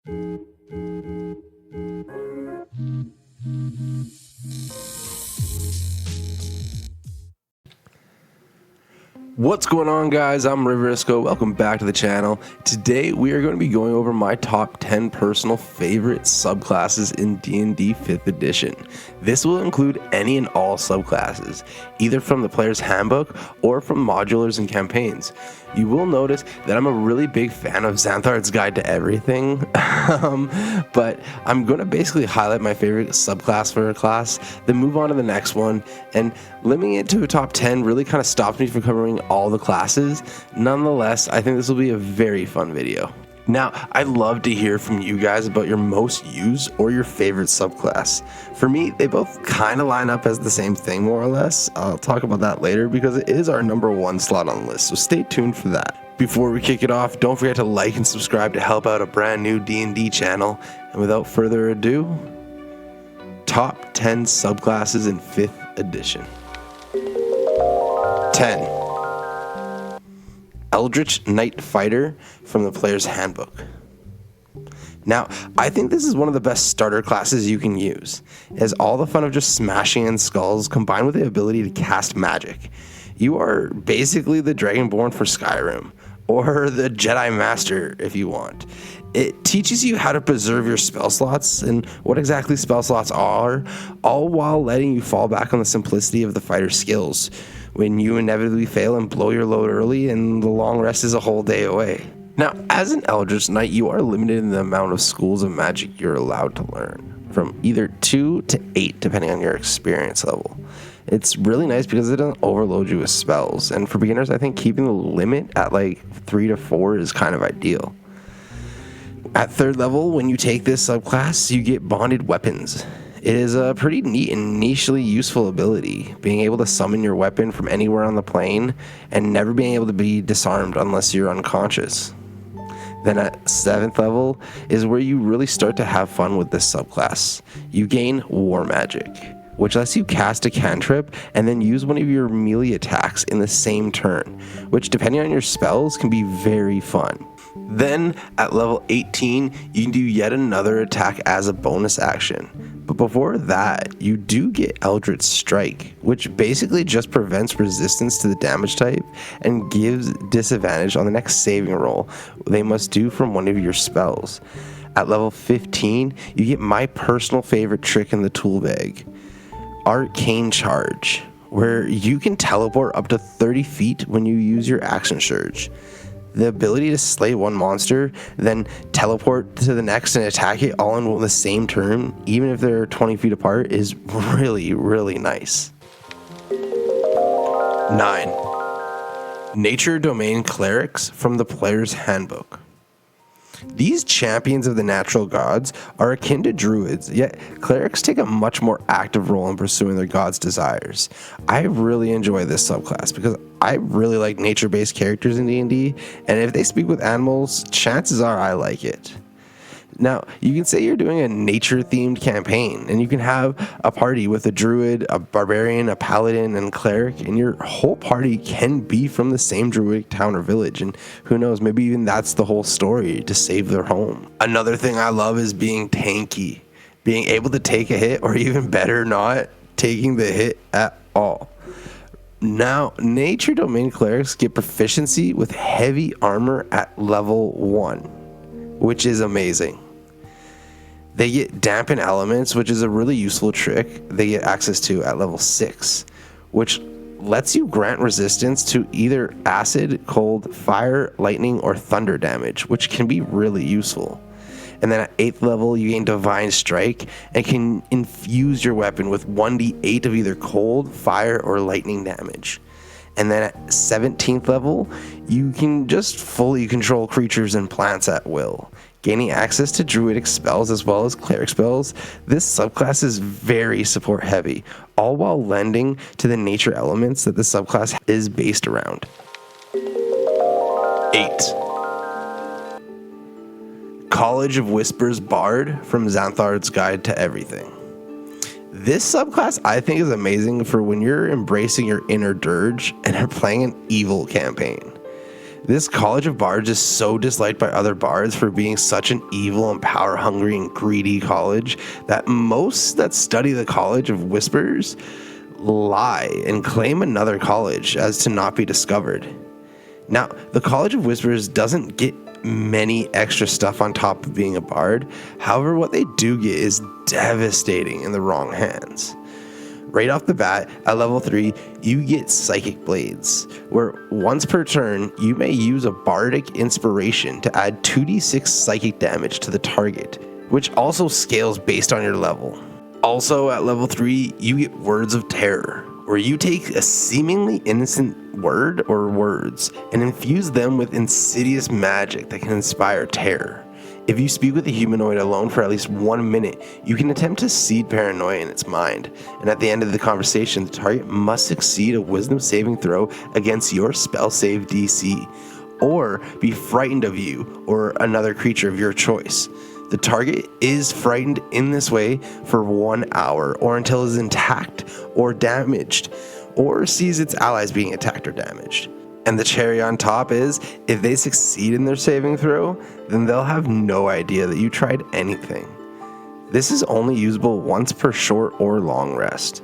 What's going on, guys? I'm Riverisco. Welcome back to the channel. Today we are going to be going over my top 10 personal favorite subclasses in D&D 5th edition. This will include any and all subclasses, either from the player's handbook or from modulars and campaigns. You will notice that I'm a really big fan of Xathar's Guide to Everything, but I'm going to basically highlight my favorite subclass for a class, then move on to the next one, and limiting it to a top 10 really kind of stops me from covering all the classes. Nonetheless, I think this will be a very fun video. Now, I'd love to hear from you guys about your most used or your favorite subclass. For me, they both kind of line up as the same thing, more or less. I'll talk about that later because it is our #1 slot on the list, so stay tuned for that. Before we kick it off, don't forget to like and subscribe to help out a brand new D&D channel. And without further ado, top 10 subclasses in 5th edition. 10. Eldritch Knight Fighter from the player's handbook. Now, I think this is one of the best starter classes you can use. It has all the fun of just smashing in skulls combined with the ability to cast magic. You are basically the Dragonborn for Skyrim, or the Jedi Master if you want. It teaches you how to preserve your spell slots and what exactly spell slots are, all while letting you fall back on the simplicity of the fighter's skills when you inevitably fail and blow your load early and the long rest is a whole day away. Now, as an Eldritch Knight, you are limited in the amount of schools of magic you're allowed to learn, from either 2 to 8 depending on your experience level. It's really nice because it doesn't overload you with spells, and for beginners, I think keeping the limit at like 3 to 4 is kind of ideal. At 3rd level, when you take this subclass, you get bonded weapons. It is a pretty neat and nichely useful ability, being able to summon your weapon from anywhere on the plane and never being able to be disarmed unless you're unconscious. Then at 7th level is where you really start to have fun with this subclass. You gain War Magic, which lets you cast a cantrip and then use one of your melee attacks in the same turn, which depending on your spells can be very fun. Then at level 18, you can do yet another attack as a bonus action. But before that, you do get Eldritch Strike, which basically just prevents resistance to the damage type and gives disadvantage on the next saving roll they must do from one of your spells. At level 15, you get my personal favorite trick in the tool bag, Arcane Charge, where you can teleport up to 30 feet when you use your action surge. The ability to slay one monster, then teleport to the next and attack it all in the same turn, even if they're 20 feet apart, is really, really nice. 9. Nature Domain Clerics from the player's handbook. These champions of the natural gods are akin to druids, yet clerics take a much more active role in pursuing their god's desires. I really enjoy this subclass because I really like nature-based characters in D&D, and if they speak with animals, chances are I like it. Now, you can say you're doing a nature-themed campaign, and you can have a party with a druid, a barbarian, a paladin, and cleric, and your whole party can be from the same druidic town or village, and who knows, maybe even that's the whole story, to save their home. Another thing I love is being tanky, being able to take a hit, or even better, not taking the hit at all. Now, Nature Domain Clerics get proficiency with heavy armor at level 1, which is amazing. They get Dampen Elements, which is a really useful trick they get access to at level 6, which lets you grant resistance to either acid, cold, fire, lightning, or thunder damage, which can be really useful. And then at 8th level, you gain Divine Strike and can infuse your weapon with 1d8 of either cold, fire, or lightning damage. And then at 17th level, you can just fully control creatures and plants at will. Gaining access to druidic spells as well as cleric spells, this subclass is very support heavy, all while lending to the nature elements that the subclass is based around. 8. College of Whispers Bard from Xathar's Guide to Everything. This subclass I think is amazing for when you're embracing your inner dirge and are playing an evil campaign. This College of Bards is so disliked by other bards for being such an evil and power-hungry and greedy college that most that study the College of Whispers lie and claim another college as to not be discovered. Now, the College of Whispers doesn't get many extra stuff on top of being a bard. However, what they do get is devastating in the wrong hands. Right off the bat, at level 3, you get Psychic Blades, where once per turn, you may use a Bardic Inspiration to add 2d6 psychic damage to the target, which also scales based on your level. Also at level 3, you get Words of Terror, where you take a seemingly innocent word or words and infuse them with insidious magic that can inspire terror. If you speak with a humanoid alone for at least 1 minute, you can attempt to seed paranoia in its mind, and at the end of the conversation, the target must succeed a wisdom saving throw against your spell save DC, or be frightened of you or another creature of your choice. The target is frightened in this way for 1 hour, or until it is attacked or damaged, or sees its allies being attacked or damaged. And the cherry on top is, if they succeed in their saving throw, then they'll have no idea that you tried anything. This is only usable once per short or long rest.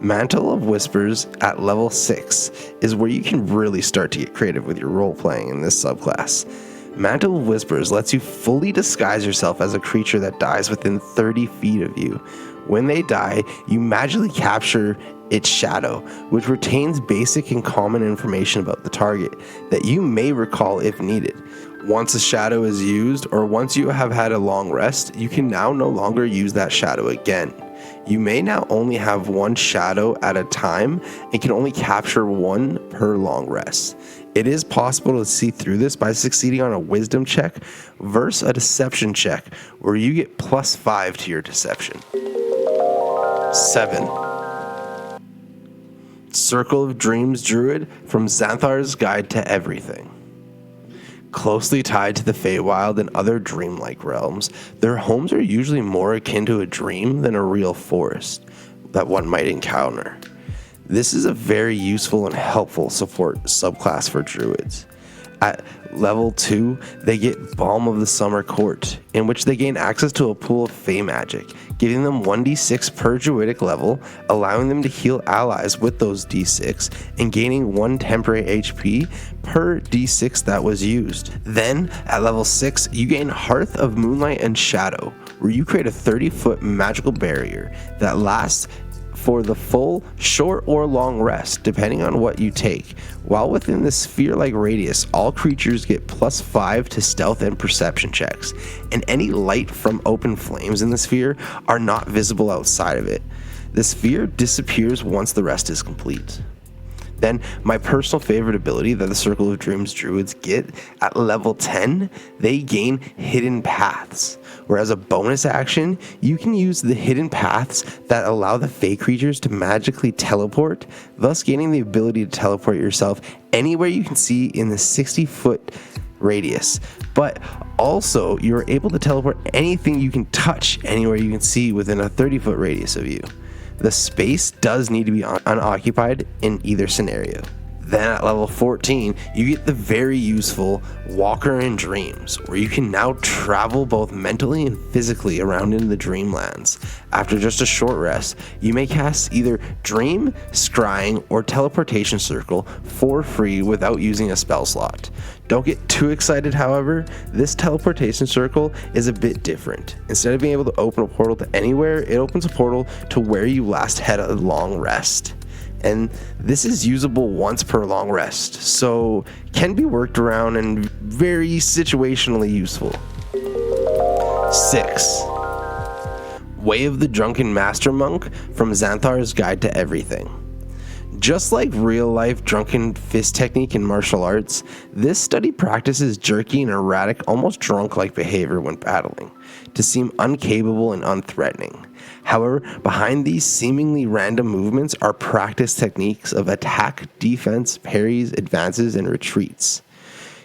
Mantle of Whispers at level 6 is where you can really start to get creative with your role playing in this subclass. Mantle of Whispers lets you fully disguise yourself as a creature that dies within 30 feet of you. When they die, you magically capture its shadow, which retains basic and common information about the target that you may recall if needed. Once a shadow is used, or once you have had a long rest, you can now no longer use that shadow again. You may now only have 1 shadow at a time and can only capture 1 per long rest. It is possible to see through this by succeeding on a wisdom check versus a deception check, where you get +5 to your deception. 7. Circle of Dreams Druid from Xathars Guide to Everything. Closely tied to the Feywild and other dreamlike realms, their homes are usually more akin to a dream than a real forest that one might encounter. This is a very useful and helpful support subclass for druids. At level 2, they get Balm of the Summer Court, in which they gain access to a pool of Fey magic, giving them 1d6 per druidic level, allowing them to heal allies with those d6, and gaining 1 temporary HP per d6 that was used. Then, at level 6, you gain Hearth of Moonlight and Shadow, where you create a 30-foot magical barrier that lasts for the full, short, or long rest, depending on what you take. While within the sphere-like radius, all creatures get +5 to stealth and perception checks, and any light from open flames in the sphere are not visible outside of it. The sphere disappears once the rest is complete. Then, my personal favorite ability that the Circle of Dreams Druids get, at level 10, they gain Hidden Paths, where as a bonus action, you can use the hidden paths that allow the Fey creatures to magically teleport, thus gaining the ability to teleport yourself anywhere you can see in the 60-foot radius. But also, you're able to teleport anything you can touch anywhere you can see within a 30-foot radius of you. The space does need to be unoccupied in either scenario. Then at level 14, you get the very useful Walker in Dreams, where you can now travel both mentally and physically around in the Dreamlands. After just a short rest, you may cast either Dream, Scrying, or Teleportation Circle for free without using a spell slot. Don't get too excited, however. This Teleportation Circle is a bit different. Instead of being able to open a portal to anywhere, it opens a portal to where you last had a long rest. And this is usable once per long rest, so can be worked around and very situationally useful. 6. Way of the Drunken Master Monk from Xathar's Guide to Everything. Just like real-life drunken fist technique in martial arts, this study practices jerky and erratic, almost drunk-like behavior when battling, to seem uncapable and unthreatening. However, behind these seemingly random movements are practiced techniques of attack, defense, parries, advances, and retreats.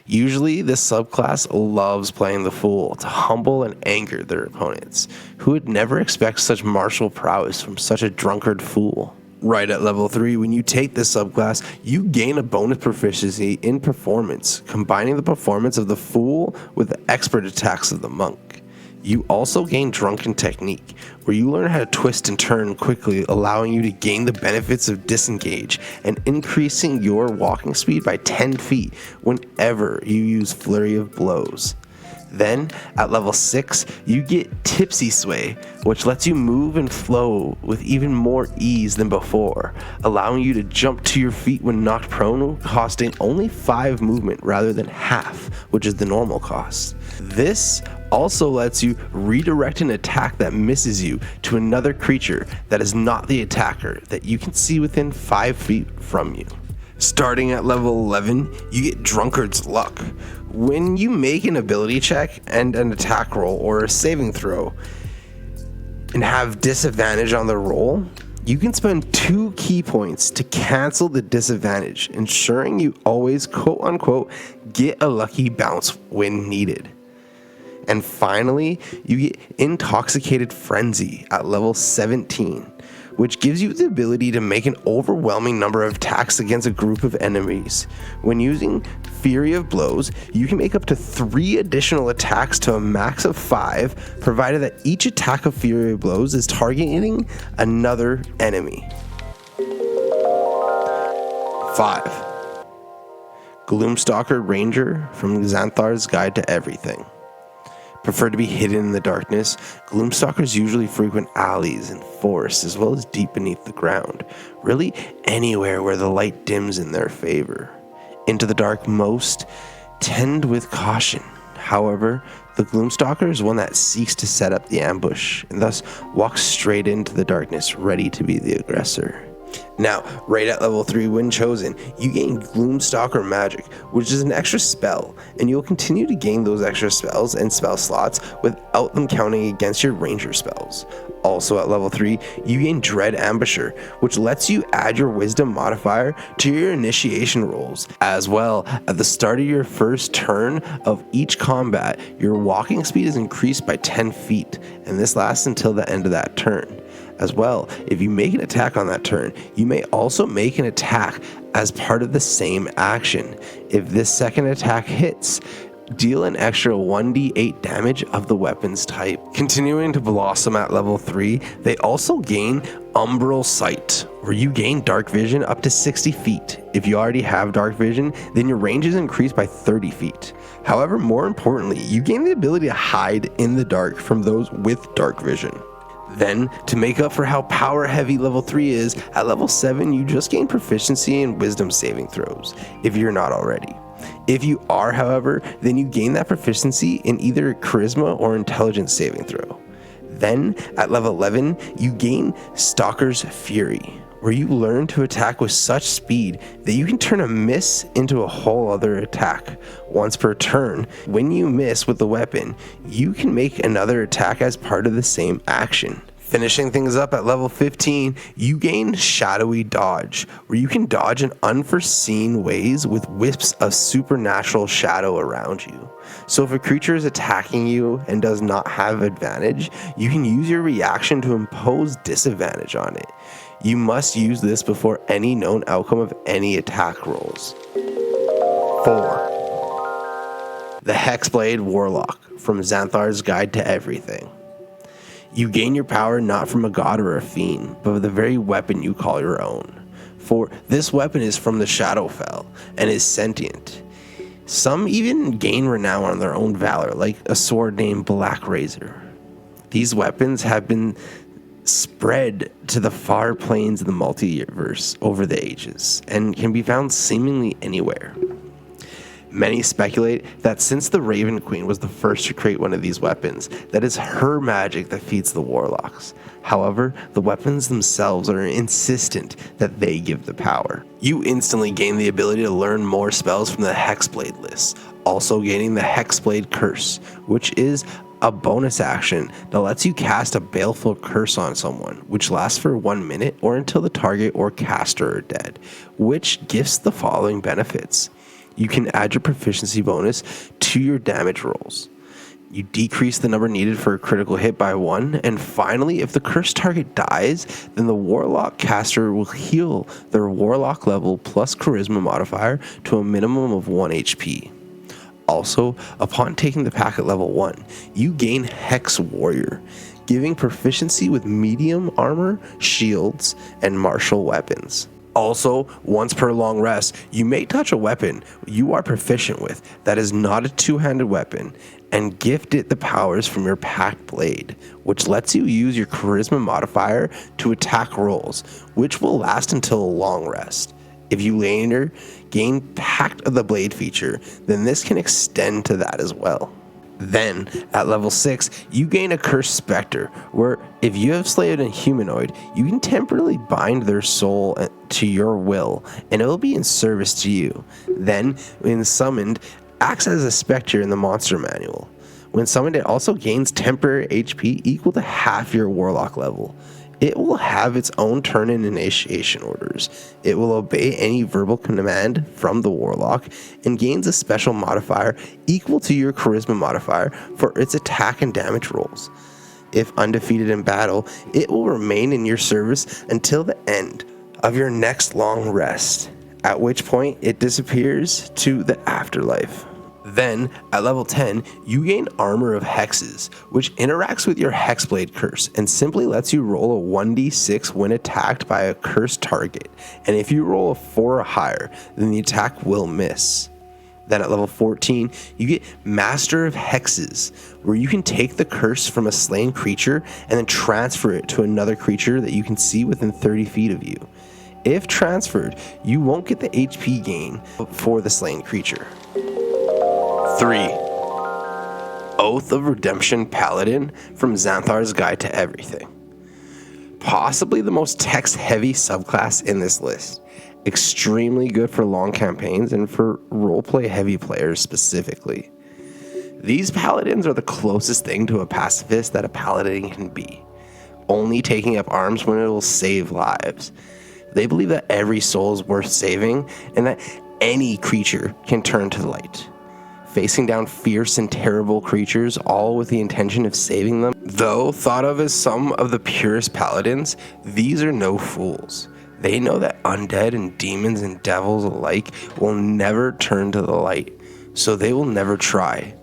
Usually, this subclass loves playing the fool to humble and anger their opponents, who would never expect such martial prowess from such a drunkard fool. Right at level 3, when you take this subclass, you gain a bonus proficiency in performance, combining the performance of the Fool with the expert attacks of the Monk. You also gain Drunken Technique, where you learn how to twist and turn quickly, allowing you to gain the benefits of disengage and increasing your walking speed by 10 feet whenever you use Flurry of Blows. Then, at level 6, you get Tipsy Sway, which lets you move and flow with even more ease than before, allowing you to jump to your feet when knocked prone, costing only 5 movement rather than half, which is the normal cost. This also lets you redirect an attack that misses you to another creature that is not the attacker that you can see within 5 feet from you. Starting at level 11, you get Drunkard's Luck. When you make an ability check and an attack roll or a saving throw and have disadvantage on the roll, you can spend 2 key points to cancel the disadvantage, ensuring you always quote-unquote get a lucky bounce when needed. And finally, you get Intoxicated Frenzy at level 17, which gives you the ability to make an overwhelming number of attacks against a group of enemies. When using Fury of Blows, you can make up to 3 additional attacks to a max of 5, provided that each attack of Fury of Blows is targeting another enemy. 5. Gloom Stalker Ranger from Xathars Guide to Everything. Prefer to be hidden in the darkness, Gloomstalkers usually frequent alleys and forests as well as deep beneath the ground, really anywhere where the light dims in their favor. Into the dark most tend with caution. However, the Gloomstalker is one that seeks to set up the ambush and thus walks straight into the darkness ready to be the aggressor. Now, right at level 3 when chosen, you gain Gloom Stalker Magic, which is an extra spell, and you'll continue to gain those extra spells and spell slots without them counting against your ranger spells. Also at level 3, you gain Dread Ambusher, which lets you add your wisdom modifier to your initiation rolls. As well, at the start of your first turn of each combat, your walking speed is increased by 10 feet, and this lasts until the end of that turn. As well, if you make an attack on that turn, you may also make an attack as part of the same action. If this second attack hits, deal an extra 1d8 damage of the weapon's type. Continuing to blossom at level 3, they also gain Umbral Sight, where you gain dark vision up to 60 feet. If you already have dark vision, then your range is increased by 30 feet. However, more importantly, you gain the ability to hide in the dark from those with dark vision. Then, to make up for how power heavy level 3 is, at level 7 you just gain proficiency in wisdom saving throws, if you're not already. If you are, however, then you gain that proficiency in either charisma or intelligence saving throw. Then, at level 11, you gain Stalker's Fury, where you learn to attack with such speed that you can turn a miss into a whole other attack. Once per turn, when you miss with the weapon, you can make another attack as part of the same action. Finishing things up at level 15, you gain Shadowy Dodge, where you can dodge in unforeseen ways with wisps of supernatural shadow around you. So if a creature is attacking you and does not have advantage, you can use your reaction to impose disadvantage on it. You must use this before any known outcome of any attack rolls. 4. The Hexblade Warlock from Xathars Guide to Everything. You gain your power not from a god or a fiend, but with the very weapon you call your own. For this weapon is from the Shadowfell and is sentient. Some even gain renown on their own valor, like a sword named Black Razor. These weapons have been spread to the far planes of the multiverse over the ages and can be found seemingly anywhere. Many speculate that since the Raven Queen was the first to create one of these weapons, that is her magic that feeds the warlocks. However, the weapons themselves are insistent that they give the power. You instantly gain the ability to learn more spells from the Hexblade list, also gaining the Hexblade Curse, which is a bonus action that lets you cast a baleful curse on someone, which lasts for 1 minute or until the target or caster are dead, which gives the following benefits. You can add your proficiency bonus to your damage rolls. You decrease the number needed for a critical hit by 1. And finally, if the cursed target dies, then the Warlock caster will heal their Warlock level plus Charisma modifier to a minimum of 1 HP. Also, upon taking the pack at level 1, you gain Hex Warrior, giving proficiency with medium armor, shields, and martial weapons. Also, once per long rest, you may touch a weapon you are proficient with that is not a two-handed weapon and gift it the powers from your packed blade, which lets you use your Charisma modifier to attack rolls, which will last until a long rest. If you later gain Pact of the Blade feature, then this can extend to that as well. Then, at level 6, you gain a Cursed Spectre, where if you have slayed a humanoid, you can temporarily bind their soul to your will, and it will be in service to you. Then, when summoned, acts as a spectre in the monster manual. When summoned, it also gains temporary HP equal to half your Warlock level. It will have its own turn and initiation orders. It will obey any verbal command from the Warlock and gains a special modifier equal to your Charisma modifier for its attack and damage rolls. If undefeated in battle, it will remain in your service until the end of your next long rest, at which point it disappears to the afterlife. Then, at level 10, you gain Armor of Hexes, which interacts with your Hexblade curse and simply lets you roll a 1d6 when attacked by a cursed target, and if you roll a 4 or higher, then the attack will miss. Then at level 14, you get Master of Hexes, where you can take the curse from a slain creature and then transfer it to another creature that you can see within 30 feet of you. If transferred, you won't get the HP gain for the slain creature. 3. Oath of Redemption Paladin from Xathars Guide to Everything. Possibly the most text-heavy subclass in this list. Extremely good for long campaigns and for roleplay-heavy players specifically. These paladins are the closest thing to a pacifist that a paladin can be, only taking up arms when it will save lives. They believe that every soul is worth saving and that any creature can turn to the light, facing down fierce and terrible creatures, all with the intention of saving them. Though thought of as some of the purest paladins, these are no fools. They know that undead and demons and devils alike will never turn to the light, so they will never try.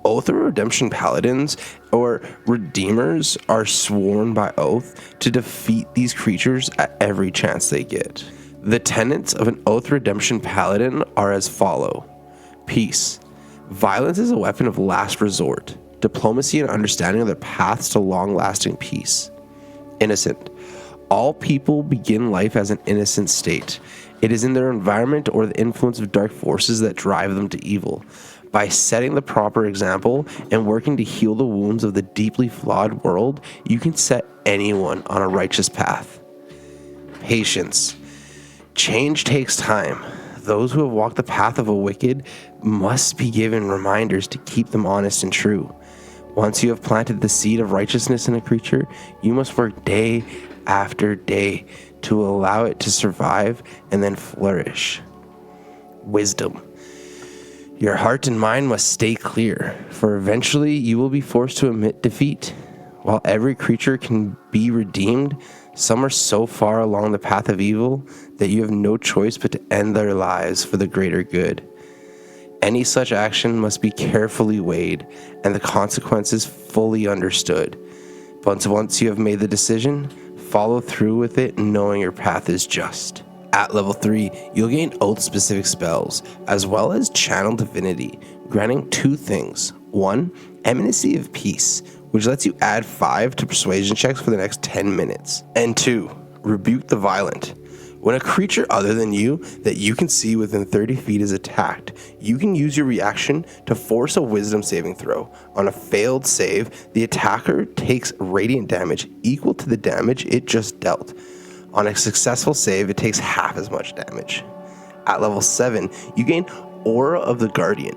Oath of Redemption Paladins, or Redeemers, are sworn by oath to defeat these creatures at every chance they get. The tenets of an Oath Redemption Paladin are as follow. Peace. Violence is a weapon of last resort. Diplomacy and understanding are the paths to long-lasting peace. Innocent. All people begin life as an innocent state. It is in their environment or the influence of dark forces that drive them to evil. By setting the proper example and working to heal the wounds of the deeply flawed world, you can set anyone on a righteous path. Patience. Change takes time. Those who have walked the path of a wicked must be given reminders to keep them honest and true. Once you have planted the seed of righteousness in a creature, you must work day after day to allow it to survive and then flourish. Wisdom. Your heart and mind must stay clear, for eventually you will be forced to admit defeat. While every creature can be redeemed, some are so far along the path of evil that you have no choice but to end their lives for the greater good. Any such action must be carefully weighed and the consequences fully understood. But once you have made the decision, follow through with it knowing your path is just. At level 3, you'll gain oath-specific spells, as well as Channel Divinity, granting 2 things. 1, Emanacy of Peace, which lets you add 5 to persuasion checks for the next 10 minutes. And 2, Rebuke the Violent. When a creature other than you that you can see within 30 feet is attacked, you can use your reaction to force a wisdom saving throw. On a failed save, the attacker takes radiant damage equal to the damage it just dealt. On a successful save, it takes half as much damage. At level 7, you gain Aura of the Guardian,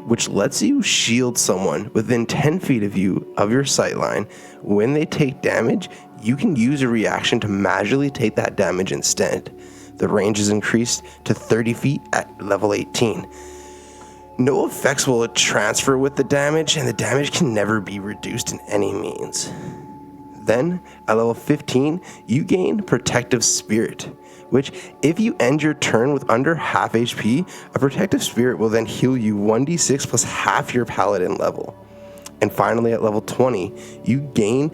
which lets you shield someone within 10 feet of you of your sightline. When they take damage, you can use a reaction to magically take that damage instead. The range is increased to 30 feet at level 18. No effects will transfer with the damage, and the damage can never be reduced in any means. Then, at level 15, you gain Protective Spirit, which, if you end your turn with under half HP, a Protective Spirit will then heal you 1d6 plus half your Paladin level. And finally, at level 20, you gain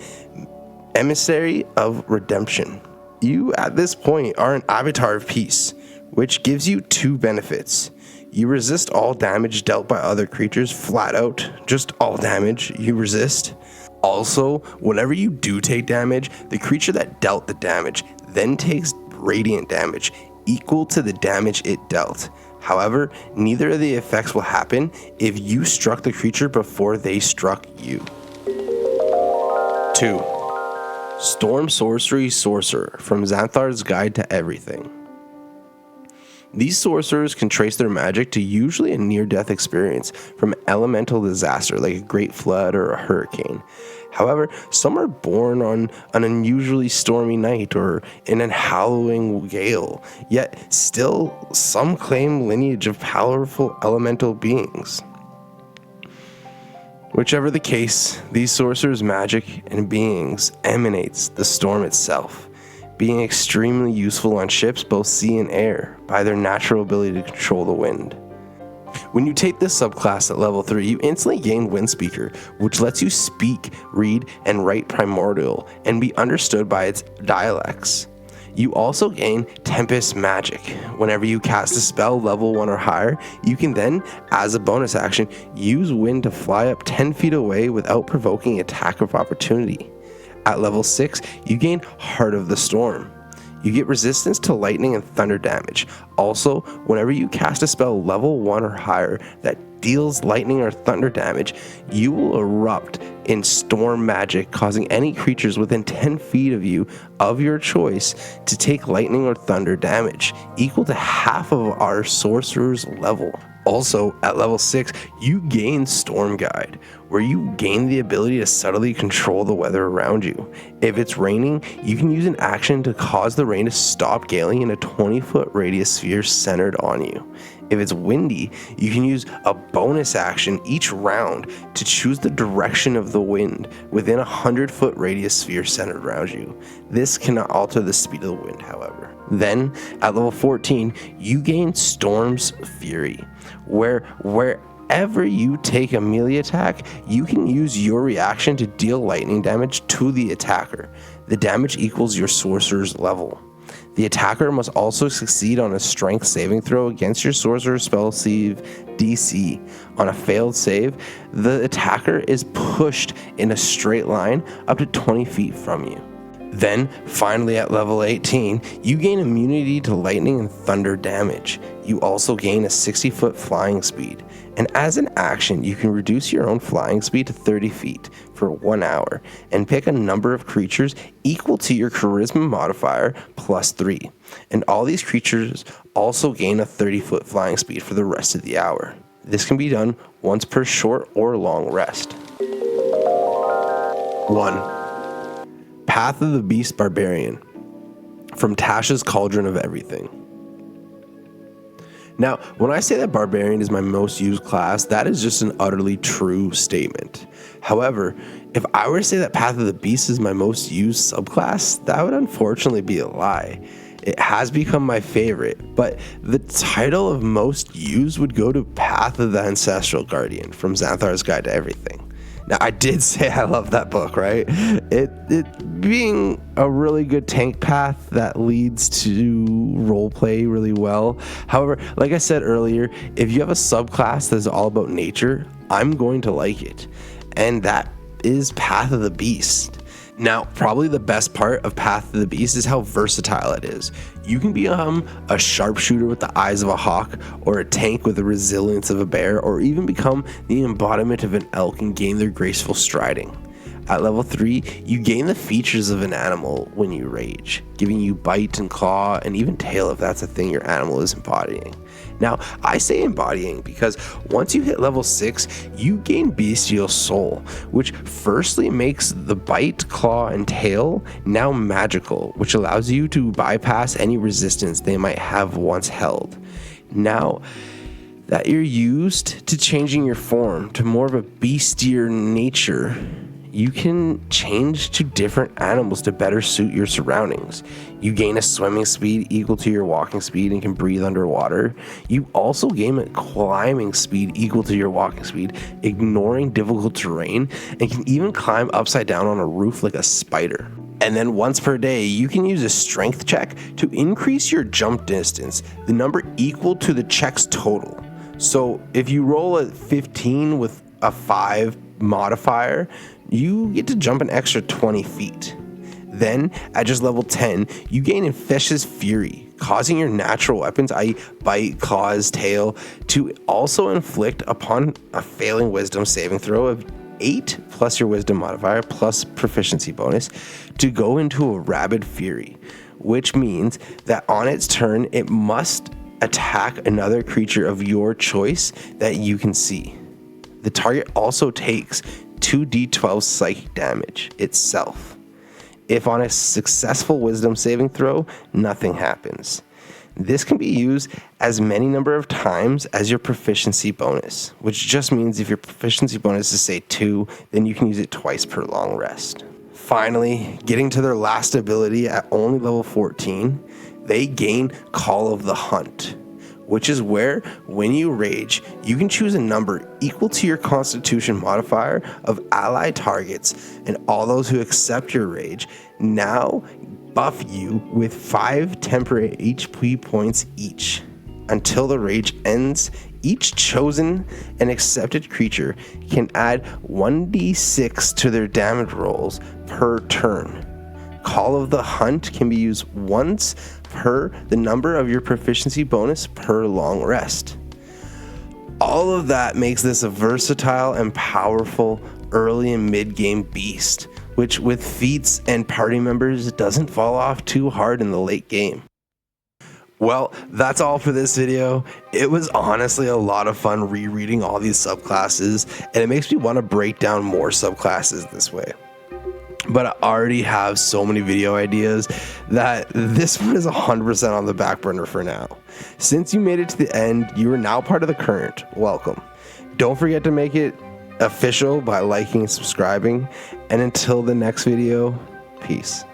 Emissary of Redemption. You, at this point, are an Avatar of Peace, which gives you 2 benefits. You resist all damage dealt by other creatures flat out, just all damage you resist. Also, whenever you do take damage, the creature that dealt the damage then takes radiant damage equal to the damage it dealt. However, neither of the effects will happen if you struck the creature before they struck you. 2. Storm Sorcery Sorcerer From Xathars Guide to Everything. These sorcerers can trace their magic to usually a near-death experience from elemental disaster like a great flood or a hurricane. However, some are born on an unusually stormy night or in a howling gale, yet still some claim lineage of powerful elemental beings. Whichever the case, these sorcerers' magic and beings emanates the storm itself, being extremely useful on ships both sea and air by their natural ability to control the wind. When you take this subclass at level 3, you instantly gain Windspeaker, which lets you speak, read, and write Primordial and be understood by its dialects. You also gain Tempest Magic. Whenever you cast a spell level 1 or higher, you can then, as a bonus action, use wind to fly up 10 feet away without provoking attack of opportunity. At level 6, you gain Heart of the Storm. You get resistance to lightning and thunder damage. Also, whenever you cast a spell level 1 or higher that deals lightning or thunder damage, you will erupt in storm magic, causing any creatures within 10 feet of you of your choice to take lightning or thunder damage, equal to half of our sorcerer's level. Also, at level 6, you gain Storm Guide, where you gain the ability to subtly control the weather around you. If it's raining, you can use an action to cause the rain to stop galing in a 20-foot radius sphere centered on you. If it's windy, you can use a bonus action each round to choose the direction of the wind within a 100-foot radius sphere centered around you. This cannot alter the speed of the wind, however. Then, at level 14, you gain Storm's Fury, wherever you take a melee attack, you can use your reaction to deal lightning damage to the attacker. The damage equals your sorcerer's level. The attacker must also succeed on a strength saving throw against your sorcerer spell save DC. On a failed save, the attacker is pushed in a straight line up to 20 feet from you. Then, finally at level 18, you gain immunity to lightning and thunder damage. You also gain a 60-foot flying speed. And as an action, you can reduce your own flying speed to 30 feet for 1 hour and pick a number of creatures equal to your charisma modifier plus 3. And all these creatures also gain a 30-foot flying speed for the rest of the hour. This can be done once per short or long rest. 1. Path of the Beast Barbarian from Tasha's Cauldron of Everything. Now, when I say that Barbarian is my most used class, that is just an utterly true statement. However, if I were to say that Path of the Beast is my most used subclass, that would unfortunately be a lie. It has become my favorite, but the title of most used would go to Path of the Ancestral Guardian from Xathar's Guide to Everything. Now, I did say I love that book, right? It being a really good tank path that leads to roleplay really well. However, like I said earlier, if you have a subclass that's all about nature, I'm going to like it. And that is Path of the Beast. Now, probably the best part of Path of the Beast is how versatile it is. You can become a sharpshooter with the eyes of a hawk, or a tank with the resilience of a bear, or even become the embodiment of an elk and gain their graceful striding. At level 3, you gain the features of an animal when you rage, giving you bite and claw and even tail if that's a thing your animal is embodying. Now, I say embodying because once you hit level 6, you gain Bestial Soul, which firstly makes the bite, claw, and tail now magical, which allows you to bypass any resistance they might have once held. Now, that you're used to changing your form to more of a beastier nature, you can change to different animals to better suit your surroundings. You gain a swimming speed equal to your walking speed and can breathe underwater. You also gain a climbing speed equal to your walking speed, ignoring difficult terrain, and can even climb upside down on a roof like a spider. And then once per day, you can use a strength check to increase your jump distance, the number equal to the check's total. So if you roll a 15 with a 5 modifier, you get to jump an extra 20 feet. Then, at just level 10, you gain Infectious Fury, causing your natural weapons, i.e. bite, claws, tail, to also inflict upon a failing wisdom saving throw of 8 plus your wisdom modifier plus proficiency bonus to go into a rabid fury, which means that on its turn, it must attack another creature of your choice that you can see. The target also takes 2d12 psychic damage itself. If on a successful wisdom saving throw, nothing happens. This can be used as many number of times as your proficiency bonus, which just means if your proficiency bonus is say 2, then you can use it twice per long rest. Finally, getting to their last ability at only level 14, they gain Call of the Hunt, which is where, when you rage, you can choose a number equal to your Constitution modifier of allied targets, and all those who accept your rage now buff you with 5 temporary HP points each. Until the rage ends, each chosen and accepted creature can add 1d6 to their damage rolls per turn. Call of the Hunt can be used once per the number of your proficiency bonus per long rest. All of that makes this a versatile and powerful early and mid-game beast, which with feats and party members doesn't fall off too hard in the late game. Well, that's all for this video. It was honestly a lot of fun rereading all these subclasses, and it makes me want to break down more subclasses this way. But I already have so many video ideas that this one is 100% on the back burner for now. Since you made it to the end, you are now part of the current. Welcome. Don't forget to make it official by liking and subscribing. And until the next video, peace.